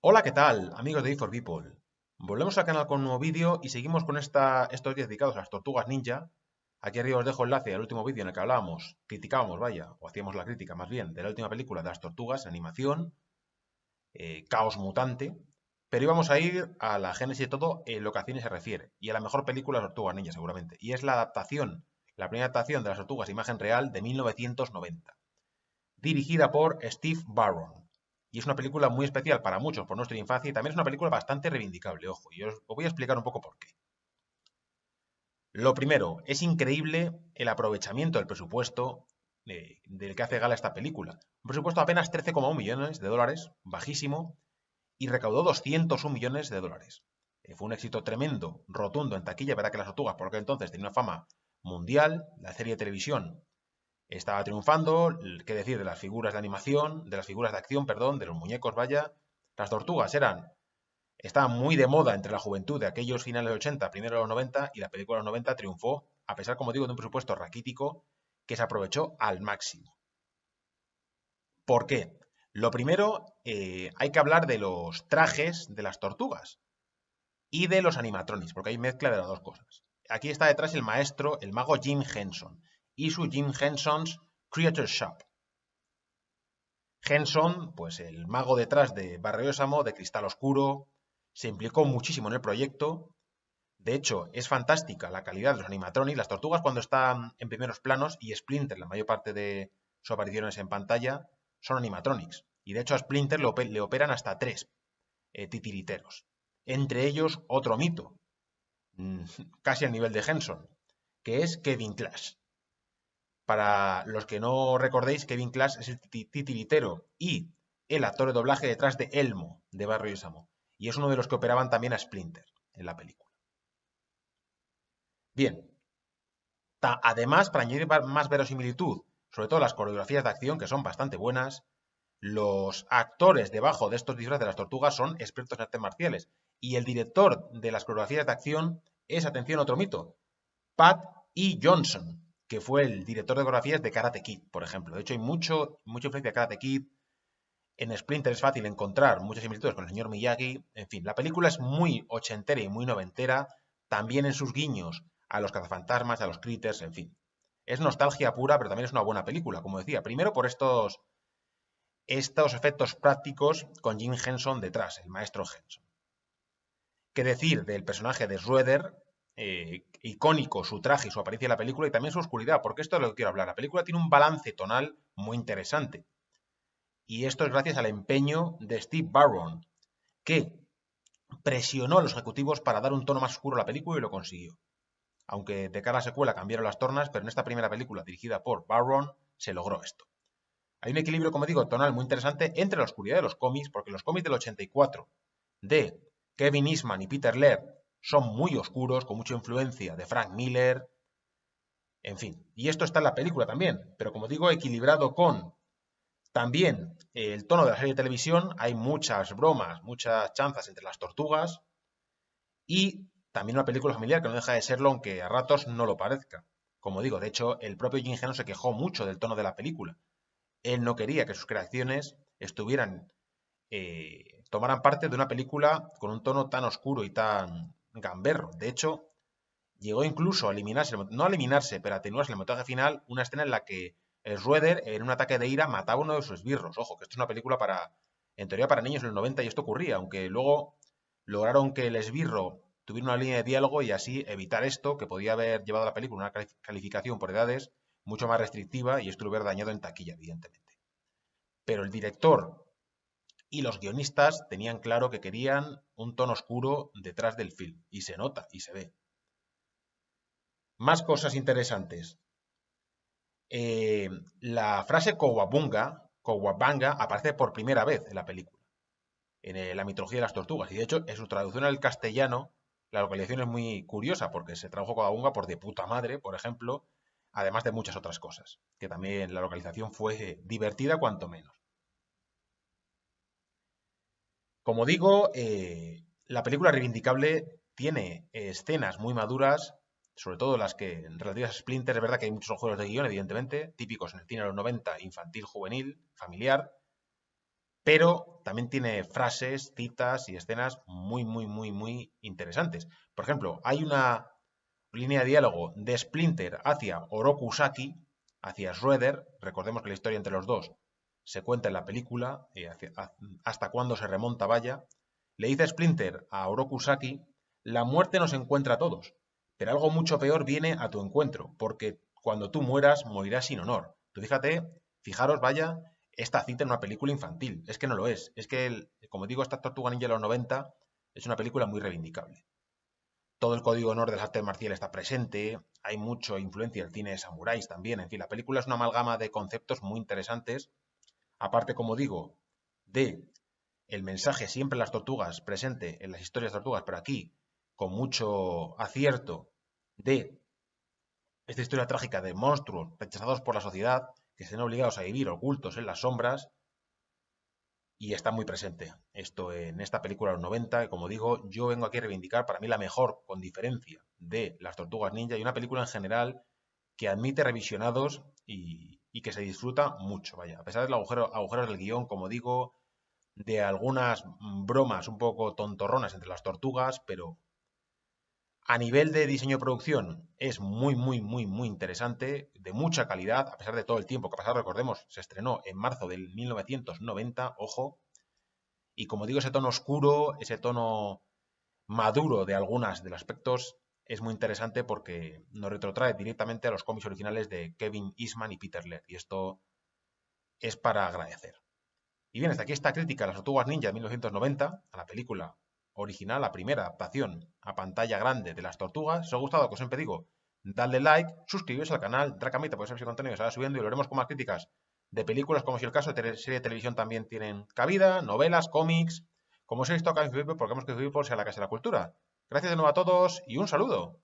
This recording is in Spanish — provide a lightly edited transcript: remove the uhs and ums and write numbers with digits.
Hola, ¿qué tal, amigos de E4People? Volvemos al canal con un nuevo vídeo y seguimos con estos días dedicados a las tortugas ninja. Aquí arriba os dejo el enlace al último vídeo en el que criticábamos, vaya, o hacíamos la crítica más bien, de la última película de las tortugas, animación, Caos Mutante. Pero íbamos a ir a la génesis de todo en lo que a cine se refiere, y a la mejor película de las tortugas ninja seguramente. Y es la primera adaptación de las tortugas a imagen real de 1990, dirigida por Steve Barron. Y es una película muy especial para muchos por nuestra infancia y también es una película bastante reivindicable, ojo, y os voy a explicar un poco por qué. Lo primero, es increíble el aprovechamiento del presupuesto del que hace gala esta película. Un presupuesto de apenas 13,1 millones de dólares, bajísimo, y recaudó 201 millones de dólares. Fue un éxito tremendo, rotundo en taquilla, verdad que las tortugas por aquel entonces tenían una fama mundial, la serie de televisión estaba triunfando, qué decir de las figuras de animación, de las figuras de acción, perdón, de los muñecos, vaya. Las tortugas estaban muy de moda entre la juventud de aquellos finales de 80, primero de los 90, y la película de los 90 triunfó, a pesar, como digo, de un presupuesto raquítico que se aprovechó al máximo. ¿Por qué? Lo primero, hay que hablar de los trajes de las tortugas y de los animatronics, porque hay mezcla de las dos cosas. Aquí está detrás el maestro, el mago Jim Henson, y su Jim Henson's Creature Shop. Henson, pues el mago detrás de Barrio Sésamo, de Cristal Oscuro, se implicó muchísimo en el proyecto. De hecho, es fantástica la calidad de los animatronics. Las tortugas cuando están en primeros planos y Splinter, la mayor parte de sus apariciones en pantalla, son animatronics. Y de hecho a Splinter le operan hasta tres titiriteros. Entre ellos otro mito, casi al nivel de Henson, que es Kevin Clash. Para los que no recordéis, Kevin Clash es el titiritero y el actor de doblaje detrás de Elmo, de Barrio Sésamo. Y es uno de los que operaban también a Splinter en la película. Bien, además, para añadir más verosimilitud, sobre todo las coreografías de acción, que son bastante buenas, los actores debajo de estos disfraces de las tortugas son expertos en artes marciales. Y el director de las coreografías de acción es, atención, otro mito, Pat E. Johnson, que fue el director de coreografías de Karate Kid, por ejemplo. De hecho, hay mucha influencia de Karate Kid. En Splinter es fácil encontrar muchas similitudes con el señor Miyagi. En fin, la película es muy ochentera y muy noventera, también en sus guiños a los cazafantasmas, a los critters, en fin. Es nostalgia pura, pero también es una buena película, como decía. Primero por estos efectos prácticos con Jim Henson detrás, el maestro Henson. ¿Qué decir del personaje de Schroeder? Icónico su traje y su apariencia en la película y también su oscuridad, porque esto es lo que quiero hablar. La película tiene un balance tonal muy interesante. Y esto es gracias al empeño de Steve Barron, que presionó a los ejecutivos para dar un tono más oscuro a la película y lo consiguió. Aunque de cara a la secuela cambiaron las tornas, pero en esta primera película dirigida por Barron se logró esto. Hay un equilibrio, como digo, tonal muy interesante entre la oscuridad de los cómics, porque los cómics del 84 de Kevin Eastman y Peter Laird son muy oscuros, con mucha influencia de Frank Miller, en fin. Y esto está en la película también, pero como digo, equilibrado con también el tono de la serie de televisión. Hay muchas bromas, muchas chanzas entre las tortugas y también una película familiar que no deja de serlo, aunque a ratos no lo parezca. Como digo, de hecho, el propio Jim Henson se quejó mucho del tono de la película. Él no quería que sus creaciones tomaran parte de una película con un tono tan oscuro y tan gamberro. De hecho, llegó incluso a eliminarse, no a eliminarse, pero a atenuarse el montaje final, una escena en la que el Schroeder, en un ataque de ira, mataba a uno de sus esbirros. Ojo, que esto es una película en teoría para niños en el 90 y esto ocurría, aunque luego lograron que el esbirro tuviera una línea de diálogo y así evitar esto, que podía haber llevado a la película una calificación por edades mucho más restrictiva y esto lo hubiera dañado en taquilla, evidentemente. Pero el director y los guionistas tenían claro que querían un tono oscuro detrás del film, y se nota y se ve. Más cosas interesantes. La frase Cowabunga, aparece por primera vez en la película, en la mitología de las tortugas, y de hecho en su traducción al castellano la localización es muy curiosa porque se tradujo Cowabunga por de puta madre, por ejemplo, además de muchas otras cosas, que también la localización fue divertida cuanto menos. Como digo, la película Reivindicable tiene escenas muy maduras, sobre todo las que relativas a Splinter. Es verdad que hay muchos juegos de guión, evidentemente, típicos en el cine de los 90, infantil, juvenil, familiar. pero también tiene frases, citas y escenas muy, muy, muy, muy interesantes. Por ejemplo, hay una línea de diálogo de Splinter hacia Oroku Saki, hacia Shredder. Recordemos que la historia entre los dos se cuenta en la película, hasta cuándo se remonta, vaya. Le dice Splinter a Oroku Saki: la muerte nos encuentra a todos, pero algo mucho peor viene a tu encuentro, porque cuando tú mueras, morirás sin honor. Tú fíjate, fijaros, vaya, esta cita en una película infantil. Es que no lo es. Es que, como digo, esta Tortuga Ninja de los 90 es una película muy reivindicable. Todo el código de honor de las artes marciales está presente, hay mucha influencia del cine de samuráis también. En fin, la película es una amalgama de conceptos muy interesantes. Aparte, como digo, de el mensaje siempre en las tortugas presente en las historias de tortugas, pero aquí con mucho acierto de esta historia trágica de monstruos rechazados por la sociedad que se ven obligados a vivir ocultos en las sombras, y está muy presente esto en esta película de los 90, que como digo, yo vengo aquí a reivindicar para mí la mejor, con diferencia, de las Tortugas Ninja, y una película en general que admite revisionados y que se disfruta mucho, vaya, a pesar de los agujeros del guión, como digo, de algunas bromas un poco tontorronas entre las tortugas, pero a nivel de diseño de producción es muy, muy, muy, muy interesante, de mucha calidad, a pesar de todo el tiempo que ha pasado. Recordemos, se estrenó en marzo del 1990, ojo, y como digo, ese tono oscuro, ese tono maduro de algunos de los aspectos es muy interesante porque nos retrotrae directamente a los cómics originales de Kevin Eastman y Peter Laird, y esto es para agradecer. Y bien, hasta aquí esta crítica a las Tortugas Ninja de 1990, a la película original, la primera adaptación a pantalla grande de las tortugas. Si os ha gustado, como siempre digo, dadle like, suscribiros al canal, Dracamita, pues ese contenido se va subiendo y lo haremos con más críticas de películas, como si el caso de serie de televisión también tienen cabida, novelas, cómics, como os he visto acá en Facebook, porque hemos que People sea la casa de la cultura. Gracias de nuevo a todos y un saludo.